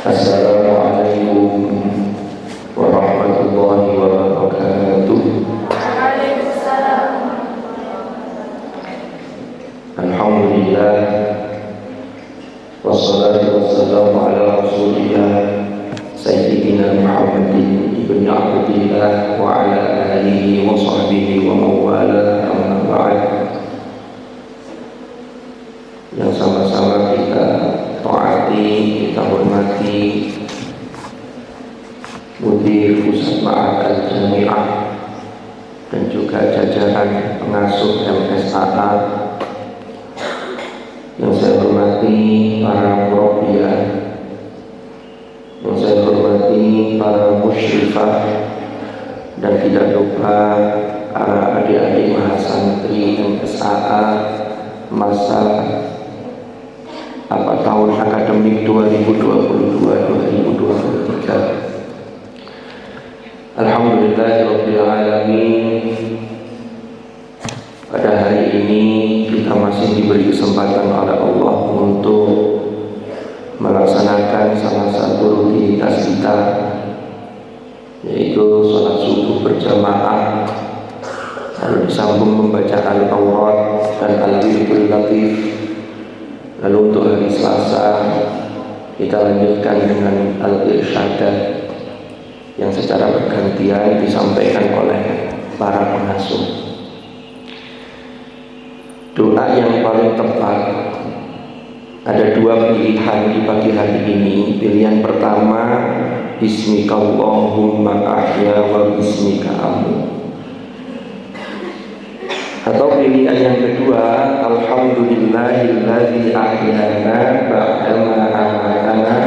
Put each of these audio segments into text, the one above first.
Assalamualaikum warahmatullahi wabarakatuh. Alhamdulillah, wassalatu wassalamu ala rasulillah Sayyidina Muhammadin ibn Abdillah wa ala alihi wa sahbihi wa mawala amma ba'd. Yang sama-sama kita taati, kita hormati Mudir Pusat Ma'had Al-Jami'ah dan juga jajaran pengasuh MSAA. Yang saya hormati para murabbiah, yang saya hormati para musyrifah, dan tidak lupa para adik-adik mahasantri MSAA masa tahun akademik 2022-2023. Alhamdulillahirabbil alamin. Pada hari ini kita masih diberi kesempatan oleh Allah untuk melaksanakan salah satu rutinitas kita, yaitu sholat subuh berjamaah, lalu disambung membaca Al-Taurat dan Al-Wirdul Latif. Lalu untuk hari Selasa kita lanjutkan dengan Al-Irsyadah yang secara bergantian disampaikan oleh para pengasuh. Doa yang paling tepat, ada dua pilihan di pagi hari ini. Pilihan pertama, Bismikallahumma ahya wa bismika amu. Atau pilihan yang kedua, Alhamdulillahilladzi ahyana ba'dama amatana.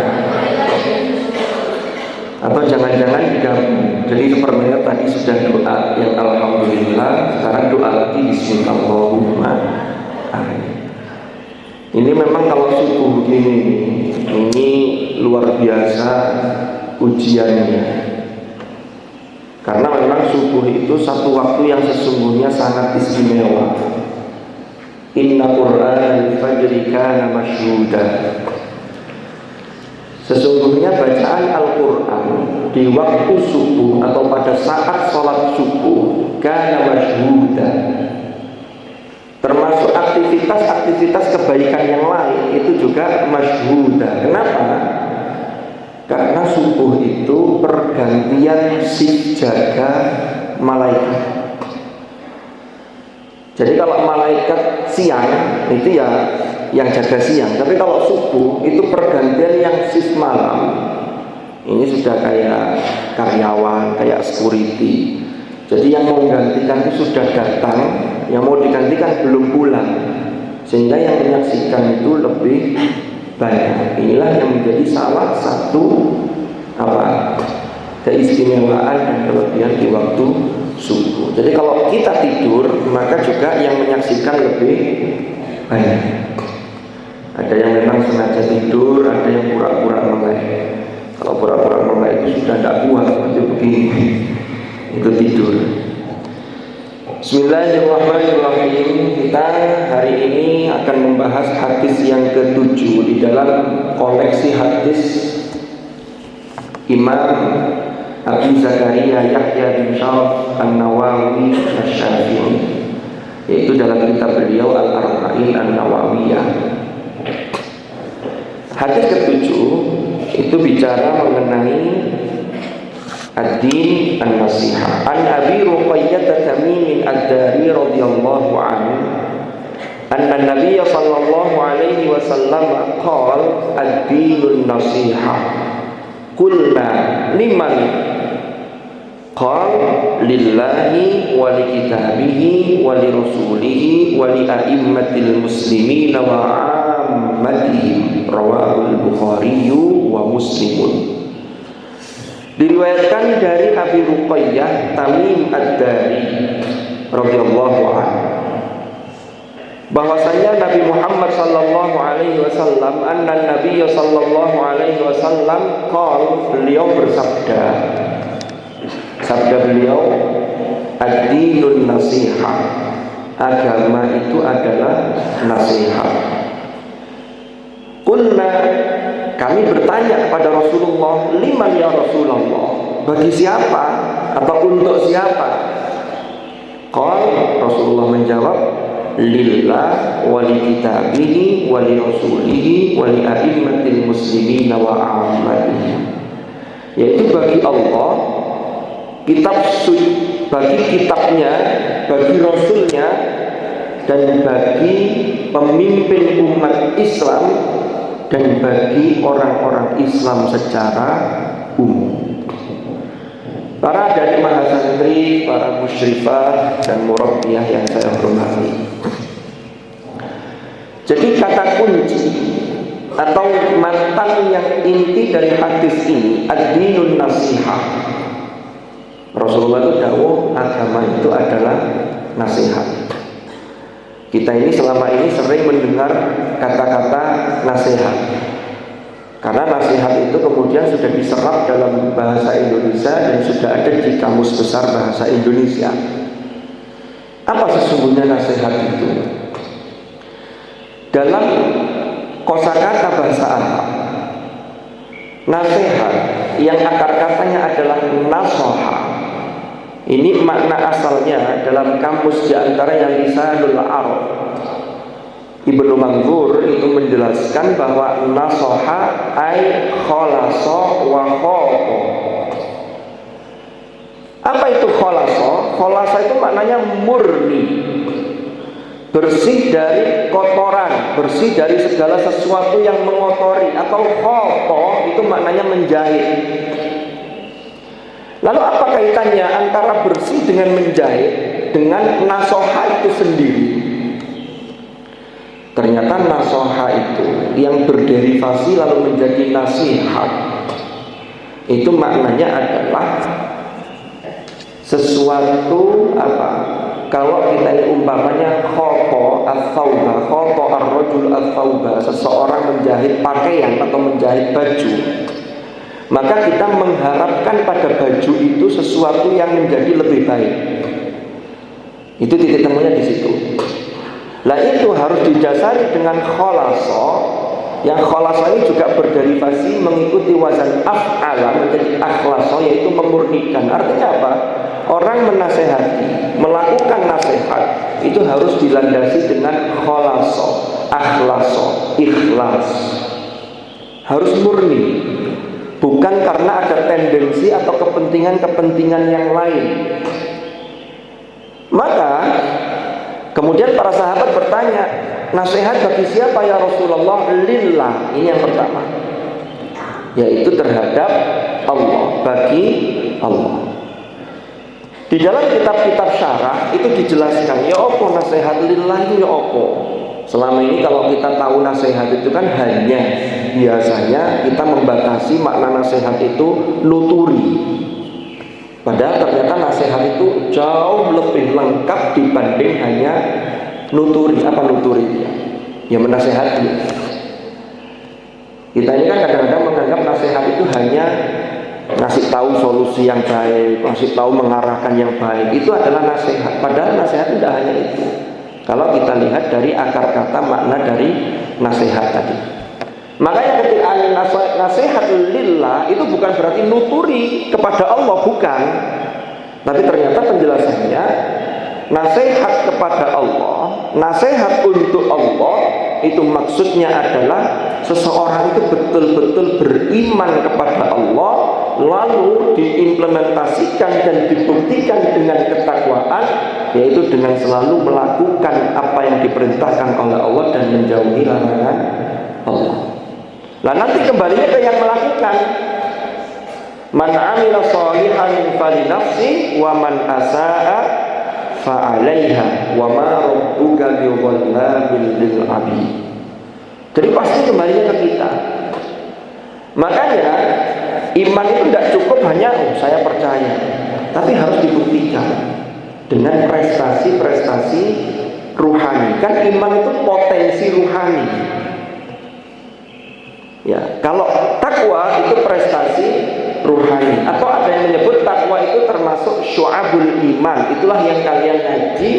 Atau jangan-jangan digabung. Jadi sepertinya tadi sudah doa yang Alhamdulillah, sekarang doa lagi Bismillahumma ahya. Ini memang kalau subuh begini, ini luar biasa ujiannya. Karena memang subuh itu satu waktu yang sesungguhnya sangat istimewa. Inna Qur'anal fajri kana masyhuda. Sesungguhnya bacaan Al-Quran di waktu subuh atau pada saat sholat subuh kana masyhuda. Termasuk aktivitas-aktivitas kebaikan yang lain itu juga masyhuda. Kenapa? Karena subuh itu pergantian shift jaga malaikat. Jadi kalau malaikat siang itu ya yang jaga siang, tapi kalau subuh itu pergantian yang shift malam. Ini sudah kayak karyawan, kayak security. Jadi yang mau menggantikan itu sudah datang, yang mau digantikan belum pulang, sehingga yang menyaksikan itu lebih banyak. Inilah yang menjadi salah satu keistimewaan dan kelebihan di waktu subuh. Jadi kalau kita tidur, maka juga yang menyaksikan lebih banyak. Ada yang memang sengaja tidur, ada yang pura-pura melek. Kalau pura-pura melek itu sudah tidak kuat, seperti begini, itu tidur. Bismillahirrahmanirrahim. Kita hari ini akan membahas hadis yang ke-7 di dalam koleksi hadis Imam Abu Zakaria Yahya bin Sharaf An-Nawawi Asy-Syafi'i, yaitu dalam kitab beliau Al-Arba'in An-Nawawiyah. Hadis ke-7 itu bicara mengenai Ad-din an-nasihah. An Abi Ruqayyah Tamim ad-Dari radhiyallahu anhu anna Nabiy sallallahu alaihi wasallam qala ad-dinun nasihah. Qulna liman? Qala lillahi wa li kitabihi wa li rasulihi wa li a'immatil muslimin wa 'ammatihim. Rawahul Bukhari wa Muslimun. Diriwayatkan dari Abi Ruqayyah Tamim ad-Dari radhiyallahu anhu bahwasanya Nabi Muhammad sallallahu alaihi wasallam Nabi sallallahu alaihi wasallam beliau bersabda, sabda beliau, ad-dinun nasihah, agama itu adalah nasihat. Qulna, kami bertanya kepada Rasulullah Rasulullah, liman ya Rasulullah, bagi siapa atau untuk siapa? Rasulullah menjawab, lillah wa li kitabihi wa li rasulihi wa li a'immatil muslimin wa a'ammatihim. Yaitu bagi Allah, kitab suci, bagi kitabnya, bagi rasulnya, dan bagi pemimpin umat Islam, dan bagi orang-orang Islam secara umum. Para adik mahasantri, para musyrifah dan murabbiyah yang saya hormati. Jadi kata kunci atau matan yang inti dari hadis ini, ad-dinun nasihah. Rasulullah itu dawuh, agama itu adalah nasihat. Kita ini selama ini sering mendengar kata-kata nasihat, karena nasihat itu kemudian sudah diserap dalam bahasa Indonesia dan sudah ada di Kamus Besar Bahasa Indonesia. Apa sesungguhnya nasihat itu? Dalam kosakata bahasa Arab, nasihat yang akar katanya adalah nasoha. Ini makna asalnya dalam kamus diantaranya Lisanul Arab. Ibnu Manzur itu menjelaskan bahwa nasoha ay kholaso wa khoto. Apa itu kholaso? Kholaso itu maknanya murni, bersih dari kotoran, bersih dari segala sesuatu yang mengotori. Atau khoto itu maknanya menjahit. Lalu apa kaitannya antara bersih dengan menjahit dengan nasoha itu sendiri? Ternyata nasoha itu yang berderivasi lalu menjadi nasihat, itu maknanya adalah sesuatu apa? Kalau kita ini umpamanya khoto al-thawba, khoto ar-rajul al-thawba, seseorang menjahit pakaian atau menjahit baju, maka kita mengharapkan pada baju itu sesuatu yang menjadi lebih baik. Itu titik temunya di situ. Nah itu harus didasari dengan kholaso. Yang kholaso ini juga berderivasi mengikuti wazan af'ala menjadi akhlaso, yaitu memurnikan. Artinya apa? Orang menasehati, melakukan nasihat itu harus dilandasi dengan kholaso, akhlaso, ikhlas. Harus murni, bukan karena ada tendensi atau kepentingan-kepentingan yang lain. Maka kemudian para sahabat bertanya, nasihat bagi siapa ya Rasulullah? Lillah, ini yang pertama, yaitu terhadap Allah, bagi Allah. Di dalam kitab-kitab syarah itu dijelaskan, ya opo nasihat lillah itu ya opo. Selama ini kalau kita tahu nasihat itu kan hanya biasanya kita membatasi makna nasihat itu nuturi. Padahal ternyata nasihat itu jauh lebih lengkap dibanding hanya nuturi. Apa nuturi dia? Ya menasehati. Kita ini kan kadang-kadang menganggap nasihat itu hanya ngasih tahu solusi yang baik, ngasih tahu mengarahkan yang baik. Itu adalah nasihat. Padahal nasihat tidak hanya itu. Kalau kita lihat dari akar kata makna dari nasihat tadi. Makanya ketika nasihat lillah itu bukan berarti nuturi kepada Allah, bukan. Tapi ternyata penjelasannya nasihat kepada Allah, nasihat untuk Allah, itu maksudnya adalah seseorang itu betul-betul beriman kepada Allah, lalu diimplementasikan dan dibuktikan dengan ketakwaan, yaitu dengan selalu melakukan apa yang diperintahkan oleh Allah dan menjauhi larangan Allah. Nah nanti kembalinya ke yang melakukan. Man 'amila shalihan falinafsi wa man asaa fa'alaiha wa ma rabbuka biwallabil lil 'abid. Jadi pasti kembalinya ke kita. Makanya iman itu tidak cukup hanya saya percaya, tapi harus dibuktikan dengan prestasi-prestasi ruhani. Kan iman itu potensi ruhani. Ya, kalau takwa itu prestasi ruhani, atau ada yang menyebut takwa itu termasuk syu'abul iman. Itulah yang kalian ngaji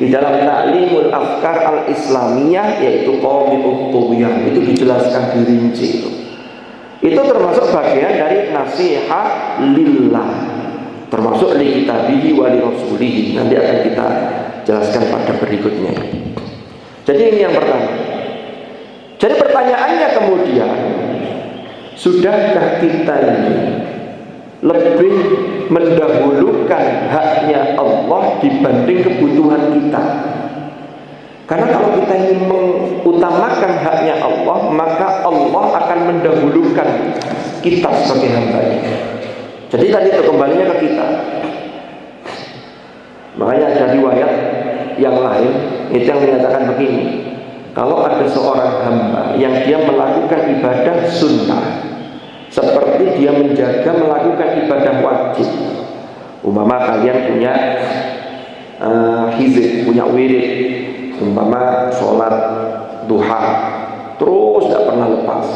di dalam Ta'limul Afkar Al-Islamiyah, yaitu Qawmi'ut Tughyan. Itu dijelaskan dirinci itu. Itu termasuk bagian dari nasihat lillah, termasuk li kitabihi wa li rasulihi. Nanti akan kita jelaskan pada berikutnya. Jadi ini yang pertama. Jadi pertanyaannya kemudian, sudahkah kita ini lebih mendahulukan haknya Allah dibanding kebutuhan kita? Karena kalau kita ingin mengutamakan haknya Allah, maka Allah akan mendahulukan kita sebagai hambanya. Jadi tadi itu kembalinya ke kita. Makanya ada riwayat yang lain itu yang menyatakan begini: kalau ada seorang hamba yang dia melakukan ibadah sunnah seperti dia menjaga melakukan ibadah wajib, umpama kalian punya hizib, punya wirid, umpama sholat duha terus tidak pernah lepas.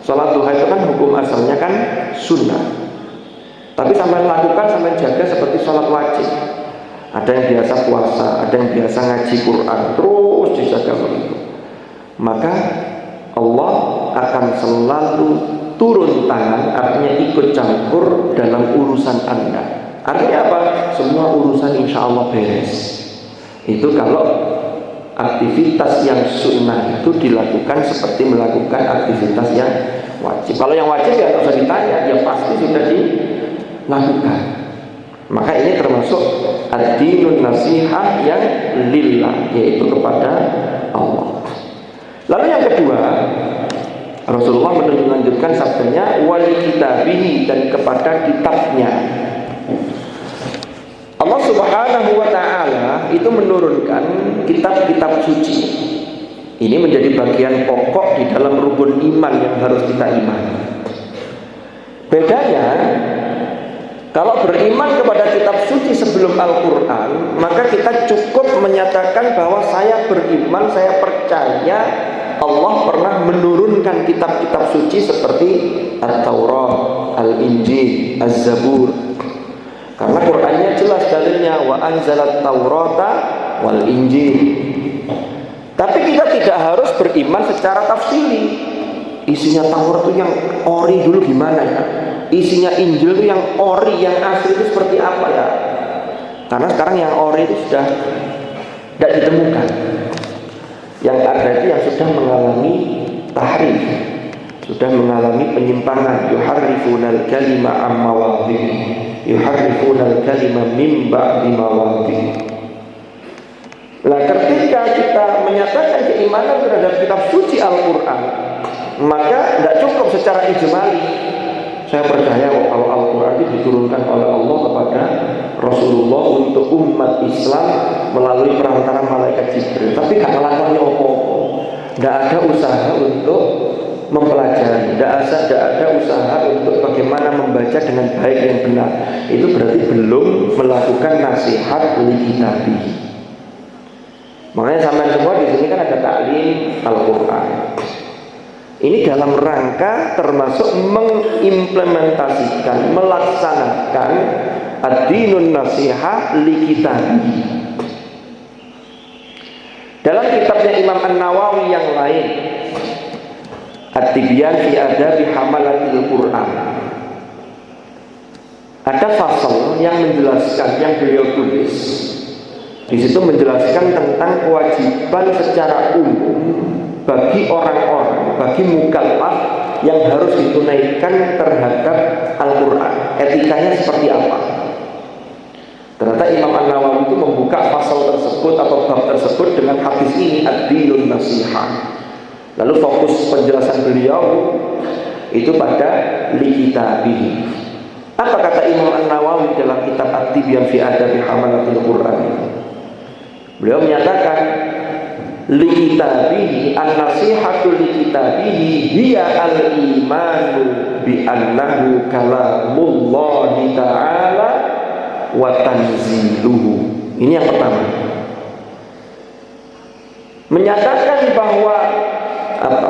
Sholat duha itu kan hukum asalnya kan sunnah, tapi sampai lakukan, sampai jaga seperti sholat wajib. Ada yang biasa puasa, ada yang biasa ngaji Quran, terus dijaga begitu. Maka Allah akan selalu turun tangan, artinya ikut campur dalam urusan Anda. Artinya apa? Semua urusan insya Allah beres. Itu kalau aktivitas yang sunnah itu dilakukan seperti melakukan aktivitas yang wajib. Kalau yang wajib ya tidak usah ditanya, ya pasti sudah dilakukan. Maka ini termasuk ad-dinun nasihah yang lillah, yaitu kepada Allah. Lalu yang kedua, Rasulullah melanjutkan sabdanya wali kitabihi, dan kepada kitabnya. Allah Subhanahu wa ta'ala itu menurunkan kitab-kitab suci. Ini menjadi bagian pokok di dalam rukun iman yang harus kita imani. Bedanya, kalau beriman kepada kitab suci sebelum Al-Quran, maka kita cukup menyatakan bahwa saya beriman, saya percaya Allah pernah menurunkan kitab-kitab suci seperti At-Taurat, Al-Injil, Az-Zabur. Karena Qur'annya jelas dalilnya, wa anzalat Taurata wal Injil. Tapi kita tidak harus beriman secara tafsiri. Isinya Taurat itu yang ori dulu gimana ya? Isinya Injil itu yang ori, yang asli itu seperti apa ya? Karena sekarang yang ori itu sudah tidak ditemukan. Yang ada itu yang sudah mengalami tahrif, sudah mengalami penyimpangan. Yuharrifunal kalima am mawadhihi, yuharrifunal kalima min ba'di mawadhihi. Nah, ketika kita menyatakan keimanan terhadap kitab suci Al-Quran, maka tidak cukup secara ijmali. Saya percaya kalau Al-Quran itu diturunkan oleh Allah kepada Rasulullah untuk umat Islam melalui perantara malaikat Jibril, tapi gak ngelakuin apa-apa, tidak ada usaha untuk mempelajari, tidak ada usaha untuk bagaimana membaca dengan baik yang benar. Itu berarti belum melakukan nasihat li kitabihi. Makanya sampai semua di sini kan ada taklim Al-Quran. Ini dalam rangka termasuk mengimplementasikan, melaksanakan ad-dinun nasihah li kitabihi. Dalam kitabnya Imam An-Nawawi yang lain, At-Tibyan fi Adabi Hamalatil Quran, ada fasal yang menjelaskan, yang beliau tulis. Di situ menjelaskan tentang kewajiban secara umum bagi orang-orang, bagi mukallaf yang harus ditunaikan terhadap Al-Quran. Etikanya seperti apa? Ternyata Imam An-Nawawi itu membuka pasal tersebut atau bab tersebut dengan hadis ini, ad-dinun nasihah. Lalu fokus penjelasan beliau itu pada li kitabihi. Apa kata Imam An-Nawawi dalam kitab At-Tibyan fi Adabi Hamalatil Quran itu? Beliau menyatakan li kitabihi, an-nasihatu li kitabihi hiya al-imanu bi annahu kalamullahi ta'ala wa tanziluhu. Ini yang pertama. Menyatakan bahwa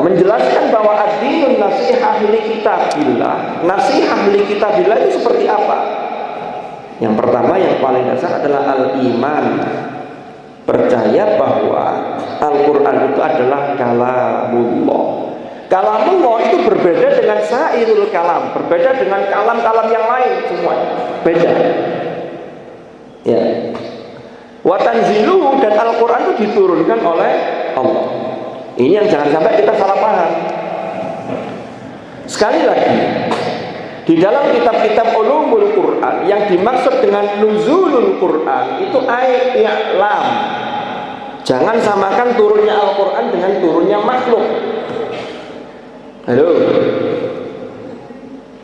menjelaskan bahwa ad-dinun nasihah li kitabillah. Nasihah li kitabillah itu seperti apa? Yang pertama, yang paling dasar adalah al-iman. Percaya bahwa Al-Quran itu adalah kalamullah, Kalamullah itu berbeda dengan sairul kalam, berbeda dengan kalam-kalam yang lain semuanya. Beda. Ya. Wa tanziluhu, dan Al-Qur'an itu diturunkan oleh Allah. Ini yang jangan sampai kita salah paham. Sekali lagi, di dalam kitab-kitab ulumul Quran yang dimaksud dengan nuzulul Quran itu ayat i'lam. Jangan samakan turunnya Al-Quran dengan turunnya makhluk. Halo.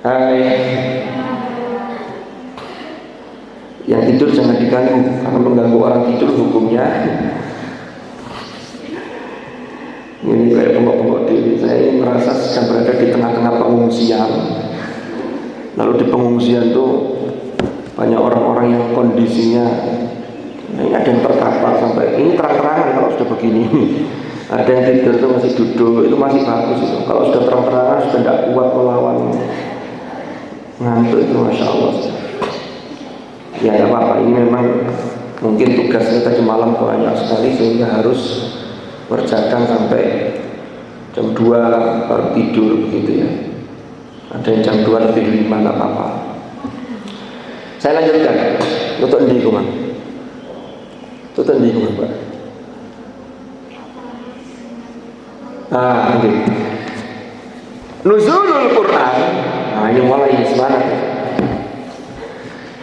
Hai. Yang tidur jangan diganggu, karena mengganggu orang tidur hukumnya. Ini kayak pengok-pengok diri. Saya merasa sedang berada di tengah-tengah pengungsian. Lalu di pengungsian itu banyak orang-orang yang kondisinya ini ada yang terkapar sampai ini terang-terangan kalau sudah begini. Ada yang tidur itu masih duduk, itu masih bagus itu. Kalau sudah terang-terangan sudah tidak kuat melawan ngantuk itu, masya Allah. Ya tidak apa-apa, ini memang mungkin tugasnya tadi malam banyak sekali sehingga harus berjalan sampai jam 2 baru tidur begitu ya. Ada yang jam 2 lebih 5, tidak apa-apa. Saya lanjutkan. Tutup di rumah. Tutup di rumah, Pak. Oke. Nuzulul Quran. Nah, ini mulai semangat.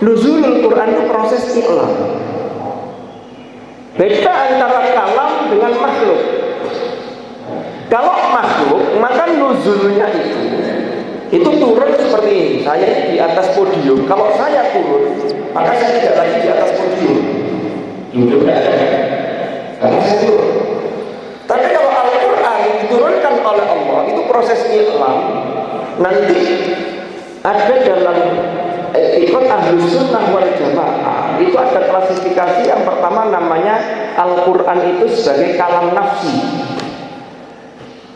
Nuzulul Quran itu proses i'lam. Beda antara kalam dengan makhluk. Kalau makhluk, maka nuzulnya itu turun seperti ini. Saya di atas podium. Kalau saya turun, maka saya tidak lagi di atas podium. Duduk karena saya turun. Tapi kalau Al-Quran diturunkan oleh Allah, itu proses i'lam. Nanti ada dalam ikut Ahlus Sunnah wal Jamaah itu ada klasifikasi. Yang pertama namanya Al-Quran itu sebagai kalam nafsi.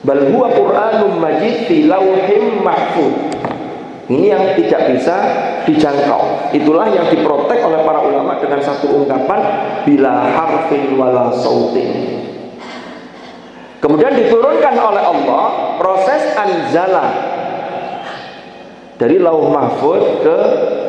Bal huwa Qur'anum Majid fi lauhim mahfuz. Ini yang tidak bisa dijangkau. Itulah yang diprotek oleh para ulama dengan satu ungkapan bila harfin wala sautin. Kemudian diturunkan oleh Allah proses anzala dari lauh mahfuz ke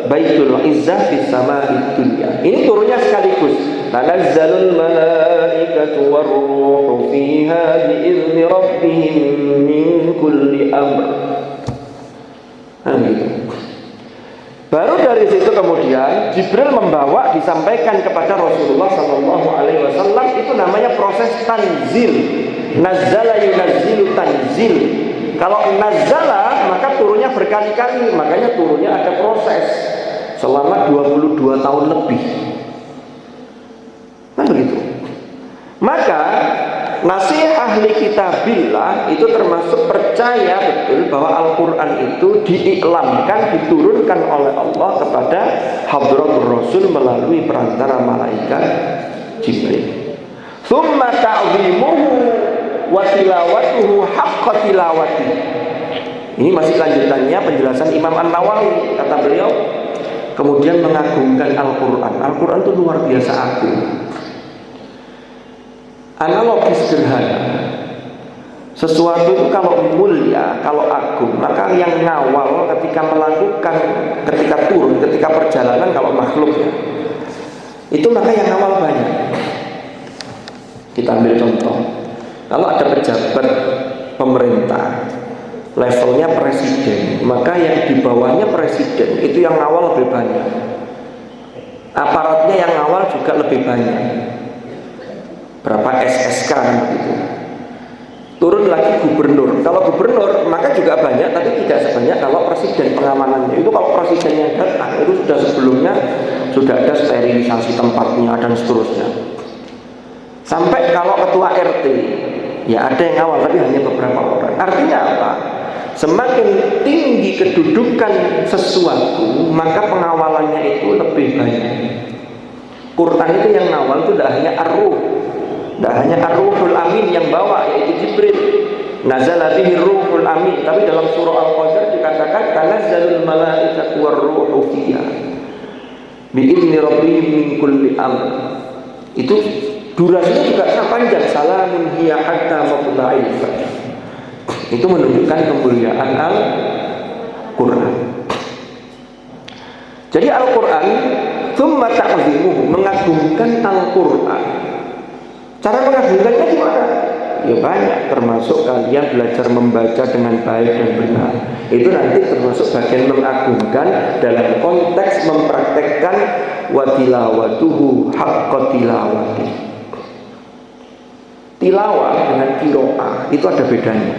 Baitul Izzah fis sama'id dunya. Ini turunnya sekaligus. Tanazzalul malaikatu warruhu fiha bi'izni rabbihim min kulli amr. Gitu. Baru dari situ kemudian Jibril membawa disampaikan kepada Rasulullah SAW. Itu namanya proses tanzil. Nazzala yunazzilu tanzil. Kalau nazzala maka turunnya berkali-kali, makanya turunnya ada proses selama 22 tahun lebih. Kan begitu. Maka nasihat ahli kitabillah itu termasuk percaya betul bahwa Al-Quran itu diiklamkan, diturunkan oleh Allah kepada Hadratur Rasul melalui perantara malaikat Jibril. Tsumma ta'zimuhu wa tilawatuhu haqqa tilawati. Ini masih lanjutannya penjelasan Imam An-Nawawi. Kata beliau, kemudian mengagungkan Al-Quran. Al-Quran itu luar biasa agung. Analogi sederhana, sesuatu itu kalau mulia, kalau agung, maka yang ngawal ketika melakukan, ketika turun, ketika perjalanan, kalau makhluk ya, itu maka yang ngawal banyak. Kita ambil contoh, kalau ada pejabat pemerintah levelnya presiden, maka yang di bawahnya presiden itu yang ngawal lebih banyak, aparatnya yang ngawal juga lebih banyak. Berapa SSK begitu. Turun lagi gubernur. Kalau gubernur maka juga banyak, tapi tidak sebanyak kalau presiden pengamanannya. Itu kalau presiden yang datang itu sudah sebelumnya sudah ada sterilisasi tempatnya dan seterusnya. Sampai kalau ketua RT ya ada yang ngawal, tapi hanya beberapa orang. Artinya apa? Semakin tinggi kedudukan sesuatu, maka pengawalannya itu lebih banyak. Quran itu yang ngawal itu tidak hanya ar-ruh, tidak hanya ar-ruhul amin yang bawa, yaitu Jibril. Nazala bihi ruhul amin. Tapi dalam surah Al-Qadr dikatakan tanazzalul malaikatu war-ruhu fiha bi'izni rabbihim min kulli amr. Itu durasinya juga sangat panjang. Salamun hiya hatta matla'il fajr. Itu menunjukkan kemuliaan Al-Quran. Jadi Al-Quran tsumma ta'zimuhu, mengagungkan Al-Quran. Cara mengagungkannya gimana? Ya banyak, termasuk kalian belajar membaca dengan baik dan benar. Itu nanti termasuk bagian mengagungkan dalam konteks mempraktekkan wa tilawatuhu haqqa tilawati. Tilawah dengan qiraah itu ada bedanya.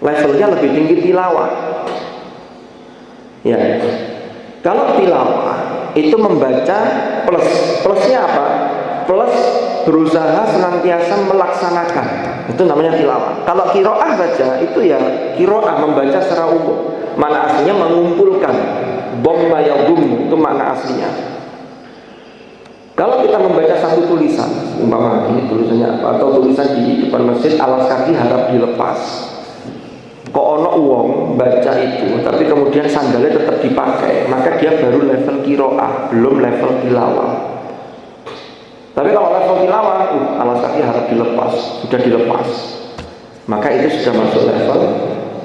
Levelnya lebih tinggi tilawah. Ya. Kalau tilawah itu membaca plus. Plusnya apa? Plus berusaha senantiasa melaksanakan, itu namanya tilawah. Kalau qiraah saja itu ya qiraah, membaca secara umum. Makna aslinya mengumpulkan, dhamma yadhum itu makna aslinya. Kalau kita membaca satu tulisan, umpama ini tulisannya apa, atau tulisan di depan masjid, alas kaki harap dilepas. Kok ono uang baca itu, tapi kemudian sandalnya tetap dipakai, maka dia baru level qiraah, belum level tilawah. Tapi kalau level tilawah, alas kaki harus dilepas, sudah dilepas, maka itu sudah masuk level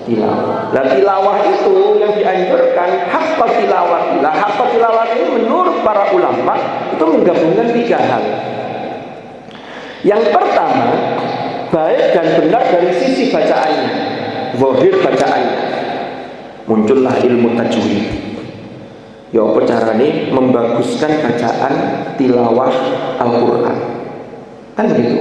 tilawah. Nah tilawah itu yang dianjurkan haqqa tilawah. Nah haqqa tilawah ini menurut para ulama itu menggabungkan 3 hal. Yang pertama, baik dan benar dari sisi bacaannya, zahir bacaannya. Muncullah ilmu tajwid. Ya apa caranya membaguskan bacaan tilawah Al-Quran, kan begitu.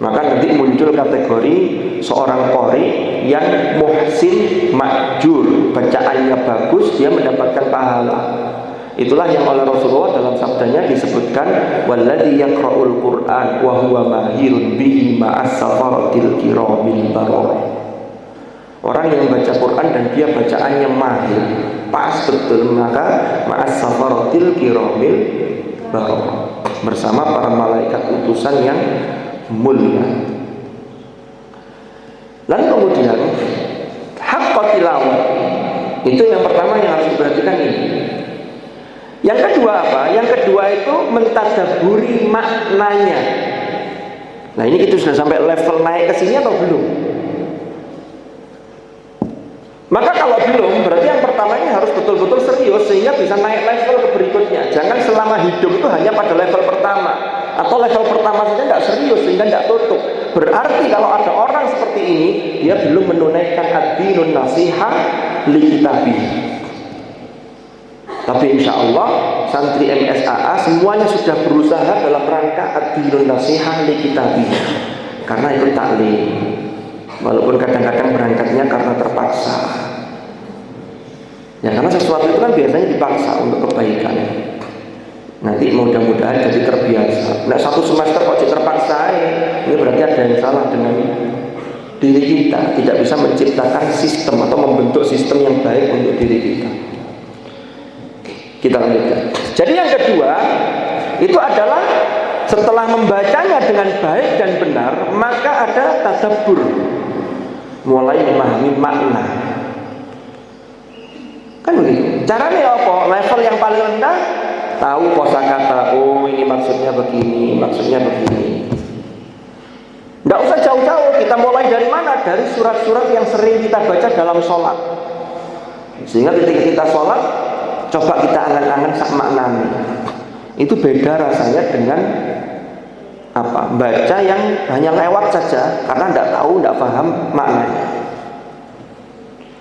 Maka nanti muncul kategori seorang qori yang muhsin ma'jur, bacaannya bagus, dia mendapatkan pahala. Itulah yang oleh Rasulullah dalam sabdanya disebutkan walladzi yaqra'ul Qur'an wa huwa mahirun bihi ma'as safaratil kiramil bararah. Orang yang baca Quran dan dia bacaannya mahir, pas betul, maka ma'as safaratil kiramil bararah, bersama para malaikat utusan yang mulia. Lalu kemudian haqqa tilawah itu yang pertama yang harus diperhatikan ini. Yang kedua apa? Yang kedua itu mentadaburi maknanya. Nah ini kita sudah sampai level naik ke sini atau belum? Maka kalau belum, berarti yang pertamanya harus betul-betul serius sehingga bisa naik level ke berikutnya. Jangan selama hidup itu hanya pada level pertama, atau level pertama saja tidak serius sehingga tidak tutup. Berarti kalau ada orang seperti ini, dia belum menunaikan ad-dinun nasihah li kitabih. Tapi insya Allah santri MSAA semuanya sudah berusaha dalam rangka ad-dinun nasihah li kitabih, karena itu taklim. Walaupun kadang-kadang berangkatnya karena terpaksa. Ya karena sesuatu itu kan biasanya dipaksa untuk kebaikan. Nanti mudah-mudahan jadi terbiasa. Nah 1 semester kok jadi terpaksa, ini berarti ada yang salah dengan diri kita. Tidak bisa menciptakan sistem atau membentuk sistem yang baik untuk diri kita. Kita lanjutkan. Jadi yang kedua itu adalah setelah membacanya dengan baik dan benar, maka ada tadabbur, mulai memahami makna. Kan begitu. Caranya apa? Level yang paling rendah tahu kosakata. Oh, ini maksudnya begini, maksudnya begini. Tidak usah jauh-jauh. Kita mulai dari mana? Dari surat-surat yang sering kita baca dalam sholat. Sehingga ketika kita sholat, coba kita angan-angan sak maknanya. Itu beda rasanya dengan apa? Baca yang hanya lewat saja karena tidak tahu, tidak paham maknanya.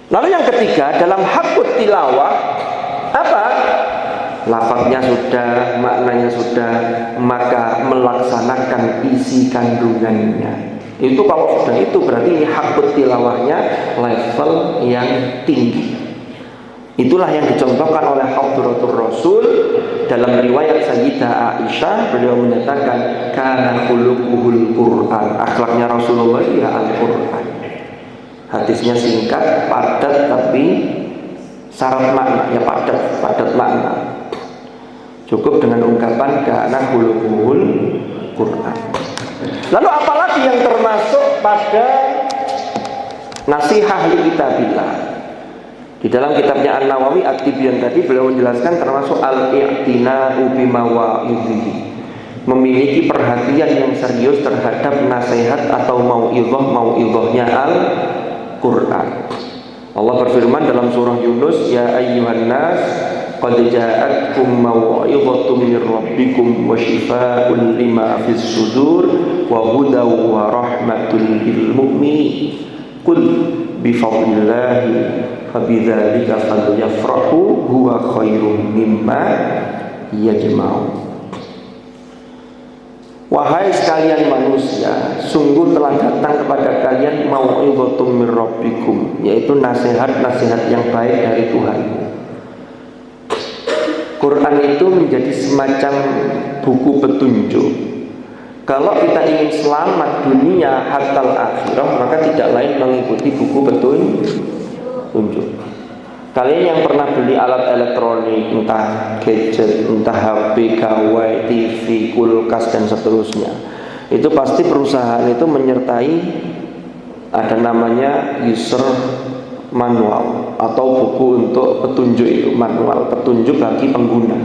Lalu yang ketiga, dalam haqqut tilawah apa? Lafaznya sudah, maknanya sudah, maka melaksanakan isi kandungannya. Itu kalau sudah itu berarti ini haqqut tilawahnya level yang tinggi. Itulah yang dicontohkan oleh Hadratur Rasul dalam riwayat Sayyidah Aisyah. Beliau menyatakan kana khuluquhul Quran, akhlaknya Rasulullah ya Al-Quran. Hadisnya singkat, padat, tapi syarat makna ya padat makna. Cukup dengan ungkapan kana khuluquhul Quran. Lalu apalagi yang termasuk pada nasihah li kitabillah? Di dalam kitabnya An-Nawawi At-Tibyan tadi beliau menjelaskan termasuk al-i'tina'u bimawa'idhihi, memiliki perhatian yang serius terhadap nasihat atau mau'idhah-nya Quran. Allah berfirman dalam surah Yunus, ya ayyuhan nas qad ja'atkum maw'idhatun mir rabbikum wa shifaa'un lima fis sudur wa hudaw wa rahmatul lil mu'minin. Qul bi fadlillahi fabidzalika falyafrahu huwa khairum mimma yajma'un. Wahai sekalian manusia, sungguh telah datang kepada kalian mau'idhatum mir rabbikum, yaitu nasihat-nasihat yang baik dari Tuhan. Quran itu menjadi semacam buku petunjuk. Kalau kita ingin selamat dunia hatta akhirah, maka tidak lain mengikuti buku petunjuk. Kalian yang pernah beli alat elektronik, entah gadget, entah HP, gawai, TV, kulkas dan seterusnya, itu pasti perusahaan itu menyertai ada namanya user manual atau buku untuk petunjuk, itu manual petunjuk bagi pengguna.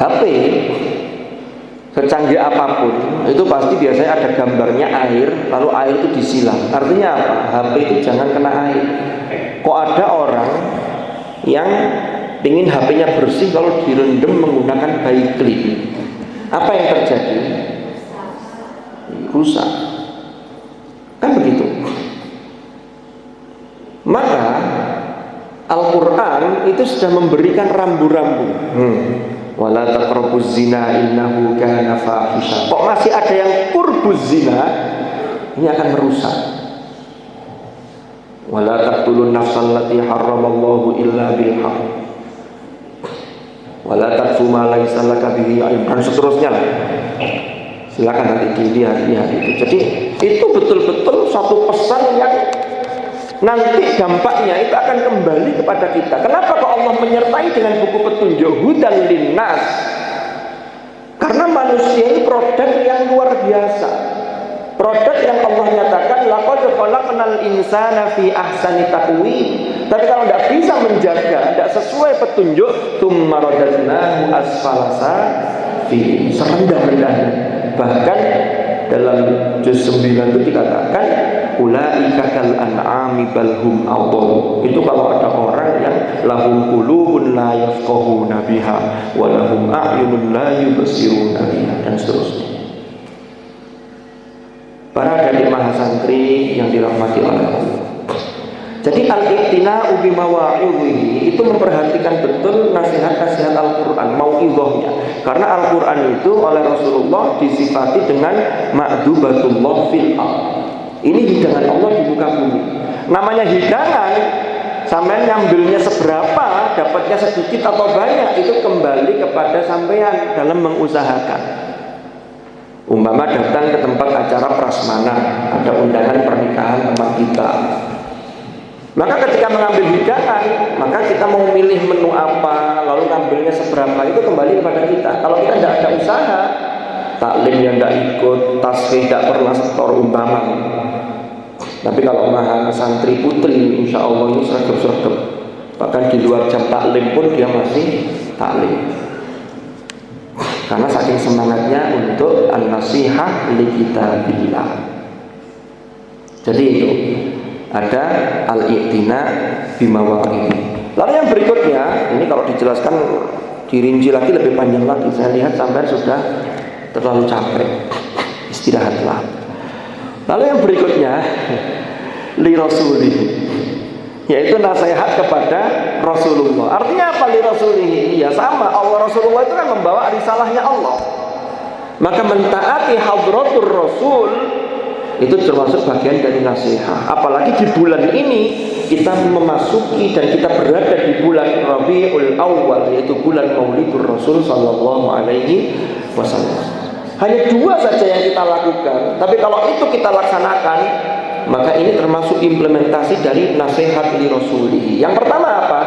HP secanggih apapun itu pasti biasanya ada gambarnya air, lalu air itu disiram. Artinya apa? HP itu jangan kena air. Kok ada orang yang ingin HP-nya bersih kalau direndam menggunakan bayi clean? Apa yang terjadi? Rusak. Kan begitu. Maka Al-Quran itu sudah memberikan rambu-rambu. Wala taqrabuz zina innahu kana fahisha. Kok masih ada yang qurbuz zina? Ini akan merusak. Wala taqtulun nafsal lati harramallahu illa bil haqq. Wala taqfu ma laysa laka bihi ilm, dan seterusnya lah. Silakan nanti dilihat itu. Jadi itu betul-betul satu pesan yang nanti dampaknya itu akan kembali kepada kita. Kenapa kok Allah menyertai dengan buku petunjuk hudan linnas? Karena manusia ini produk yang luar biasa. Produk yang Allah nyatakan laqad khalaqnal insana fi ahsani taqwim. Tapi kalau tidak bisa menjaga, tidak sesuai petunjuk, tsumma radadnahu asfala safilin, serendah-rendahnya. Bahkan dalam juz 9 itu dikatakan ulaika kal an'ami bal hum adall. Itu kalau ada orang yang lahum qulubun la yafqahuna biha wa lahum a'yunun la yubsiruna biha dan seterusnya. Para adik mahasantri yang dirahmati oleh Allah. Jadi al-iqtina'u bi mawa'idhihi itu memperhatikan betul nasihat-nasihat Al-Qur'an, mau'idhahnya. Karena Al-Qur'an itu oleh Rasulullah disifati dengan ma'dubatullah fil ardh. Ini hidangan Allah di muka bumi. Namanya hidangan, sampean ngambilnya seberapa, dapatnya sedikit atau banyak, itu kembali kepada sampean dalam mengusahakan. Umpama datang ke tempat acara prasmanan, ada undangan pernikahan teman kita. Maka ketika mengambil hidangan, maka kita mau milih menu apa, lalu ngambilnya seberapa, itu kembali kepada kita. Kalau kita tidak ada usaha, taklim yang tidak ikut, tasbih tidak pernah setor umpama. Tapi kalau maha santri putri, insya Allah ini sergap-sergap. Bahkan di luar jam taklim pun dia masih taklim. Karena saking semangatnya untuk an-nasihah li kitabillah. Jadi itu ada al-i'tina bimawa'idhi. Lalu yang berikutnya, ini kalau dijelaskan dirinci lagi lebih panjang lagi. Saya lihat sampai sudah terlalu capek. Istirahatlah. Lalu yang berikutnya li rasulihi, yaitu nasihat kepada Rasulullah. Artinya apa li rasulihi? Ya sama, Allah Rasulullah itu kan membawa risalahnya Allah. Maka mentaati hadratur Rasul itu termasuk bagian dari nasihat. Apalagi di bulan ini kita memasuki dan kita berada di bulan Rabiul Awal, yaitu bulan Maulidur Rasul sallallahu alaihi wasallam. Hanya dua saja yang kita lakukan, tapi kalau itu kita laksanakan, maka ini termasuk implementasi dari nasihat li rasulihi. Yang pertama apa?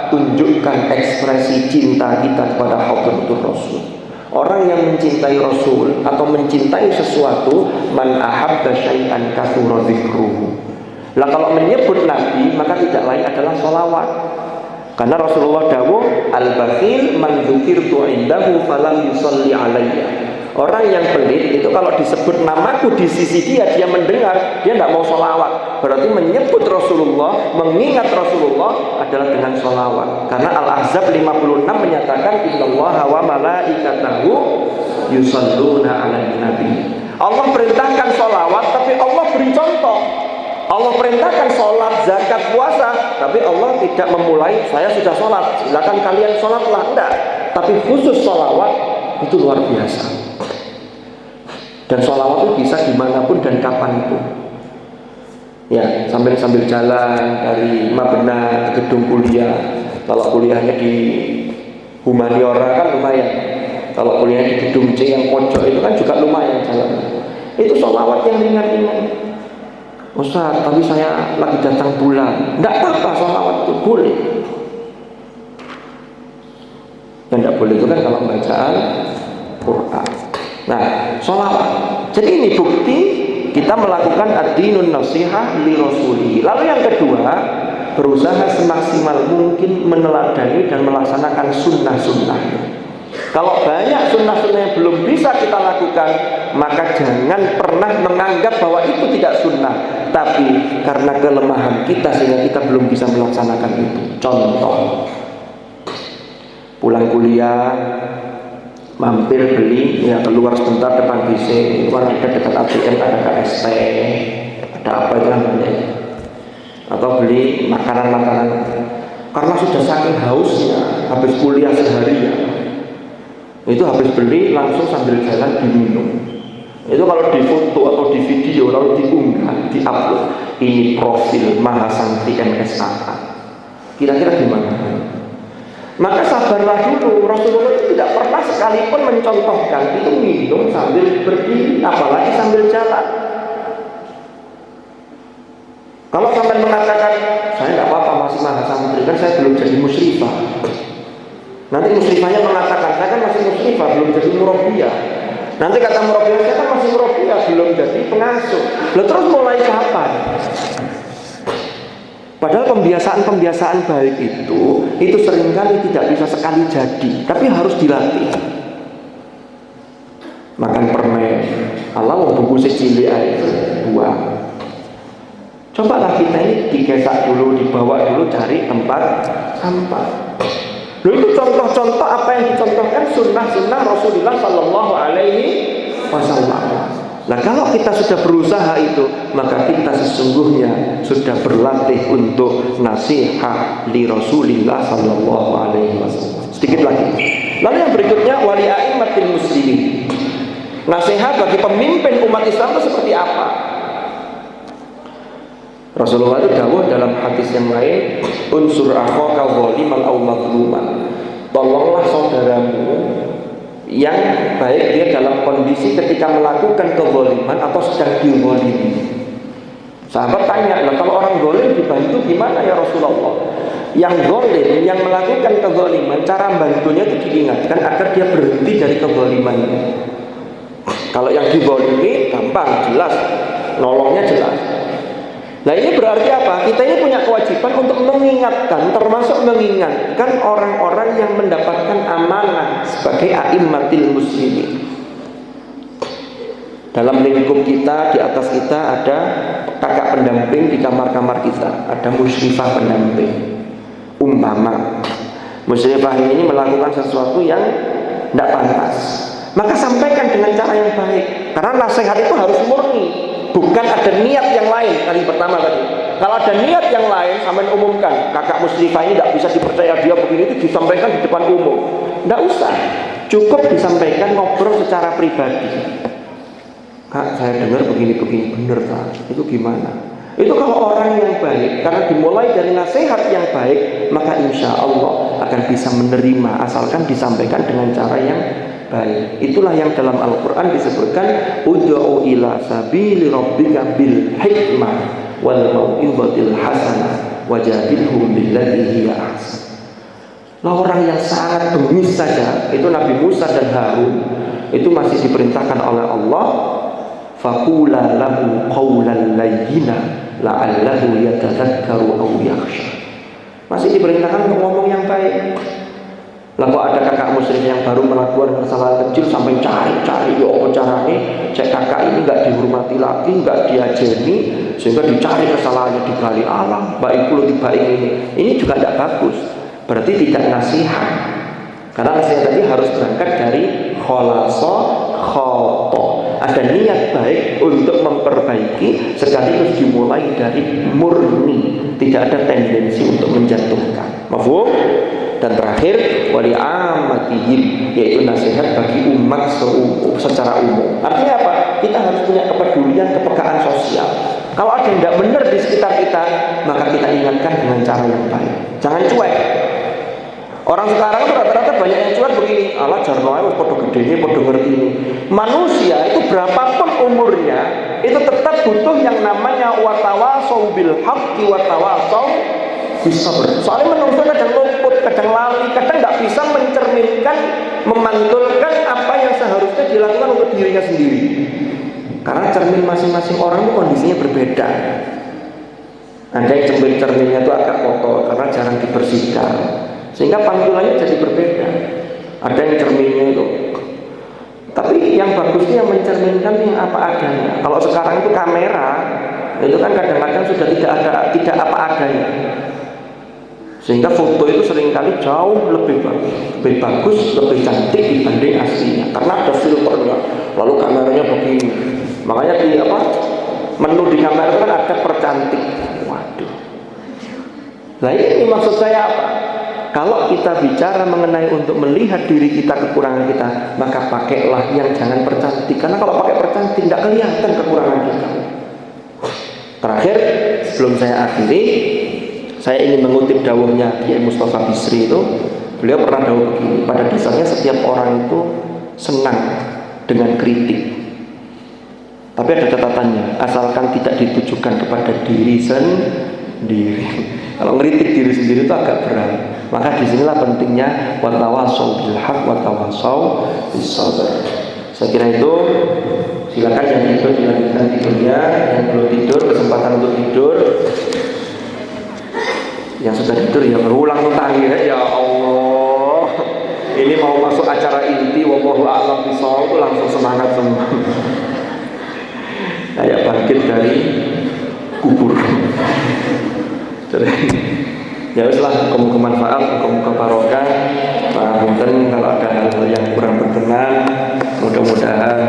Tunjukkan ekspresi cinta kita kepada hadratur Rasul. Orang yang mencintai Rasul atau mencintai sesuatu, man ahabba syai'an katsura dzikruhu. Lah kalau menyebut Nabi, maka tidak lain adalah sholawat. Karena Rasulullah dawuh, al-bakhil man dzukirtu indahu falam yusalli alayya. Orang yang pelit itu kalau disebut namaku di sisi dia mendengar, dia tidak mau sholawat. Berarti menyebut Rasulullah, mengingat Rasulullah adalah dengan sholawat. Karena Al-Ahzab 56 menyatakan innallaha wa malaikatahu yusalluna 'alan nabi. Allah perintahkan sholawat, tapi Allah beri contoh. Allah perintahkan sholat, zakat, puasa, tapi Allah tidak memulai saya sudah sholat, silakan kalian sholatlah, enggak. Tapi khusus sholawat itu luar biasa. Dan sholawat itu bisa dimanapun dan kapanpun. Ya, sambil jalan dari Mabena ke gedung kuliah. Kalau kuliahnya di humaniora kan lumayan. Kalau kuliahnya di gedung C yang pojok itu kan juga lumayan jalan. Itu sholawat yang ringan-ringan. Ustaz, tapi saya lagi datang bulan. Enggak apa-apa, sholawat itu boleh. Yang tidak boleh itu kan kalau bacaan Quran. Nah, sholawat. Jadi ini bukti kita melakukan ad-dinun nasihah li rasulih. Lalu yang kedua, berusaha semaksimal mungkin meneladani dan melaksanakan sunnah-sunnah. Kalau banyak sunnah-sunnah yang belum bisa kita lakukan, maka jangan pernah menganggap bahwa itu tidak sunnah. Tapi karena kelemahan kita sehingga kita belum bisa melaksanakan itu. Contoh, pulang kuliah, mampir beli, ya keluar sebentar depan BC, ada dekat ATM, ada KSP, ada apa itu namanya, atau beli makanan-makanan. Karena sudah saking hausnya, habis kuliah seharian, itu habis beli langsung sambil jalan diminum. Itu kalau difoto atau di video lalu diunggah, diupload, ini profil Mahasanti MSAA. Kira-kira gimana? Maka sabarlah dulu. Rasulullah itu tidak pernah sekalipun mencontohkan itu minum sambil berdiri, apalagi sambil jalan. Kalau sampai mengatakan saya tidak apa-apa masih Mahasantri, kan saya belum jadi musyrifah. Nanti musyrifahnya mengatakan saya kan masih musyrifah, belum jadi murabbiyah. Nanti kata murabbiyah saya kan masih murabbiyah, belum jadi pengasuh. Lalu terus mulai kapan? Padahal pembiasaan baik itu seringkali tidak bisa sekali jadi, tapi harus dilatih. Makan permen, Allah mau bungkus cilik itu buang. Cobalah kita ini digesak dulu, dibawa dulu cari tempat sampah. Lalu itu contoh-contoh apa yang dicontohkan sunnah-sunnah Rasulullah Sallallahu Alaihi Wasallam. Nah kalau kita sudah berusaha itu, maka kita sesungguhnya sudah berlatih untuk nasihat li Rasulillah Sallallahu Alaihi Wasallam. Sedikit lagi. Lalu yang berikutnya wali a'immatil muslimin. Nasihat bagi pemimpin umat Islam itu seperti apa? Rasulullah itu dawuh dalam hadis yang lain, unsur akhaka zaliman aw mazluman. Tolonglah saudaramu yang baik dia dalam kondisi ketika melakukan kezaliman atau sedang dizalimi. Sahabat tanya, "Lah kalau orang zalim dibantu gimana ya Rasulullah?" Yang zalim, yang melakukan kezaliman, cara bantunya itu diingatkan agar dia berhenti dari kezalimannya. Kalau yang dizalimi gampang, jelas, nolongnya jelas. Nah ini berarti apa? Kita ini punya kewajiban untuk mengingatkan, termasuk mengingatkan orang-orang yang mendapatkan amanah sebagai a'immatil muslimin. Dalam lingkup kita, di atas kita ada kakak pendamping di kamar-kamar kita, ada musyrifah pendamping. Umpama musyrifah ini melakukan sesuatu yang tidak pantas, maka sampaikan dengan cara yang baik. Karena nasihat itu harus murni. Bukan ada niat yang lain. Kali pertama tadi, kalau ada niat yang lain, sampai umumkan kakak musyrifah ini tidak bisa dipercaya, dia begini, itu disampaikan di depan umum. Tidak usah, cukup disampaikan ngobrol secara pribadi. Kak, saya dengar begini-begini, benar tak? Itu gimana? Itu kalau orang yang baik, karena dimulai dari nasihat yang baik, maka insya Allah akan bisa menerima, asalkan disampaikan dengan cara yang baik. Itulah yang dalam Al-Quran disebutkan ud'u ila sabili rabbika bil hikmah wal mau'izatil hasanah wajadilhum billati hiya ahsan. Orang yang sangat bengis saja, itu Nabi Musa dan Harun, itu masih diperintahkan oleh Allah, faqula lahu qawlan layyina la'allahu yatadhakkaru aw yakhsha. Masih diperintahkan untuk ngomong yang baik. Lah kok ada kakak muslim yang baru melakukan kesalahan kecil sampai cari-cari ya apa caranya cek kakak ini nggak dihormati lagi, nggak diajeni, sehingga dicari kesalahannya digali alam, baik puluh tiba ini juga tidak bagus. Berarti tidak nasihat. Karena nasihat tadi harus berangkat dari kholaso khoto. Ada niat baik untuk memperbaiki, sekaligus dimulai dari murni, tidak ada tendensi untuk menjatuhkan. Mafhum? Dan terakhir wali amatihim, yaitu nasihat bagi umat secara umum. Artinya apa? Kita harus punya kepedulian, kepekaan sosial. Kalau ada yang tidak benar di sekitar kita, maka kita ingatkan dengan cara yang baik. Jangan cuek. Orang sekarang itu rata-rata banyak yang cuek begini. Allah jarno ae podo gedene, podo ngerti ini. Manusia itu berapapun umurnya, itu tetap butuh yang namanya watawasau bil haqqi watawasau bisabr. Soalnya manusia kadang luput, kadang lali, kadang nggak bisa mencerminkan, memantulkan apa yang seharusnya dilakukan untuk dirinya sendiri. Karena cermin masing-masing orang itu kondisinya berbeda. Ada yang cerminnya itu agak kotor karena jarang dibersihkan, sehingga pantulannya jadi berbeda. Ada yang cerminnya itu, tapi yang bagusnya yang mencerminkan yang apa adanya. Kalau sekarang itu kamera, itu kan kadang-kadang sudah tidak apa adanya, sehingga foto itu seringkali jauh lebih bagus, lebih cantik dibanding aslinya, karena ada filternya. Lalu kameranya begini, makanya di menu di kamera itu kan ada percantik. Waduh. Nah ini maksud saya apa? Kalau kita bicara mengenai untuk melihat diri kita, kekurangan kita, maka pakailah yang jangan percantik. Karena kalau pakai percantik tidak kelihatan kekurangan kita. Terakhir, sebelum saya akhiri, saya ingin mengutip dawuhnya Kiai Mustafa Bisri itu. Beliau pernah dawuh begini, pada dasarnya setiap orang itu senang dengan kritik. Tapi ada catatannya, asalkan tidak ditujukan kepada diri sendiri. Kalau ngeritik diri sendiri itu agak berat. Maka disinilah pentingnya watawasau bil haq watawasau bis sabr. Saya kira itu. Silakan yang tidur dilanjutkan tidurnya, yang belum tidur kesempatan untuk tidur. Yang sudah tidur ya berulang tangis ya Allah. Ini mau masuk acara inti wallahu a'lam bishawab itu langsung semangat semua. Kayak bangkit dari kubur. Ya weslah, muga manfaat, muga barokah. Mungkin kalau ada hal-hal yang kurang berkenan, mudah-mudahan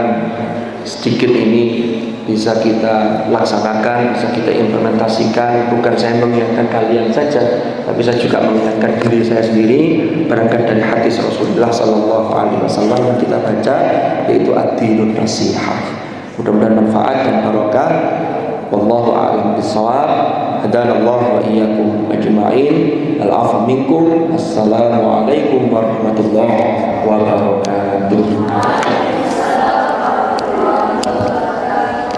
sedikit ini bisa kita laksanakan, bisa kita implementasikan. Bukan saya mengingatkan kalian saja, tapi saya juga mengingatkan diri saya sendiri, berangkat dari hadis Rasulullah SAW yang kita baca, yaitu ad-dinun nasihah. Mudah-mudahan manfaat dan barokah. Wallahu a'lam bishawab. Hadanallahu wa iyyakum ajma'in. Al-'afwu minkum. Assalamualaikum warahmatullahi wabarakatuh.